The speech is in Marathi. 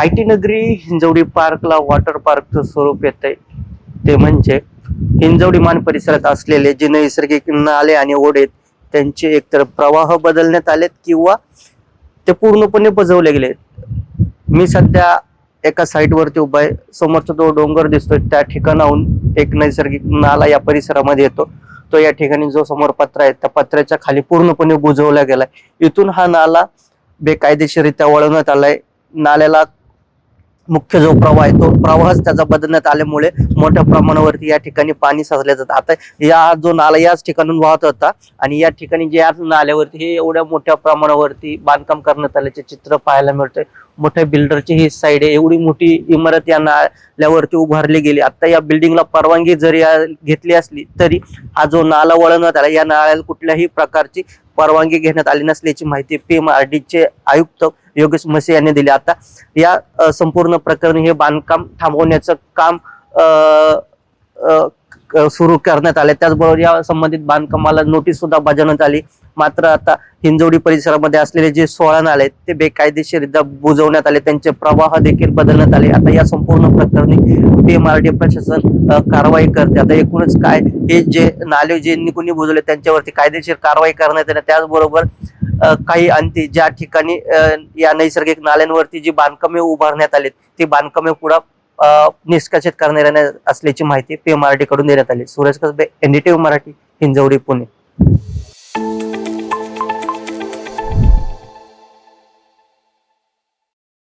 IT नगरी हिंजवडी पार्कला वॉटर पार्कचं स्वरूप येतंय ते म्हणजे हिंजवडी मान परिसरात असलेले जे नैसर्गिक नाले आणि ओढे त्यांचे एकतर प्रवाह बदलण्यात आलेत किंवा ते पूर्णपणे बुजवले गेलेत। मी सध्या एका साईट वरती उभा आहे। समोरचा जो डोंगर दिसतोय त्या ठिकाणाहून एक नैसर्गिक नाला या परिसरामध्ये येतो। तो या ठिकाणी जो समोर पत्रा आहे त्या पत्र्याच्या खाली पूर्णपणे बुजवला गेलाय। इथून हा नाला बेकायदेशीररित्या वळवण्यात आलाय। नाल्याला मुख्य जो प्रवाह आहे तो प्रवाहच त्याचा बदलण्यात आल्यामुळे मोठ्या प्रमाणावरती या ठिकाणी पाणी साचले जातं। आता या जो नाला याच ठिकाणून वाहत होता आणि या ठिकाणी जे नाल्यावरती हे एवढ्या मोठ्या प्रमाणावरती बांधकाम करण्यात आल्याचे चित्र पाहायला मिळतंय। मोठ्या बिल्डरची ही साईड आहे। एवढी मोठी इमारत या नाल्यावरती उभारली गेली। आता या बिल्डिंगला परवानगी जरी घेतली असली तरी हा जो नाला वळवण्यात आला या नाल्याला कुठल्याही प्रकारची परवानगी घेण्यात आली नसल्याची माहिती PMRDचे आयुक्त योगेश म्हसे यांनी दिली। आता या संपूर्ण प्रकरणी हे बांधकाम थांबवण्याचं काम सुरू करण्यात आले। त्याचबरोबर या संबंधित बांधकामाला नोटीस सुद्धा बजावण्यात आली। मात्र आता हिंजवडी परिसरामध्ये असलेले जे 16 नाले आहेत ते बेकायदेशीररित्या बुजवण्यात आले, त्यांचे प्रवाह देखील बदलण्यात आले। आता या संपूर्ण प्रकरणी PMRD प्रशासन कारवाई करते। आता एकूणच काय हे जे नाले जे कोणी बुजवले त्यांच्यावरती कायदेशीर कारवाई करण्यात येणार। त्याचबरोबर काही अंती ज्या ठिकाणी या नैसर्गिक नाल्यांवरती जी बांधकामे उभारण्यात आली ती बांधकामे पुढे निष्कासित करण्यात येणार असल्याची माहिती PMRD कडून देण्यात आली। सुरेश कसबे, NDTV मराठी, हिंजवडी, पुणे।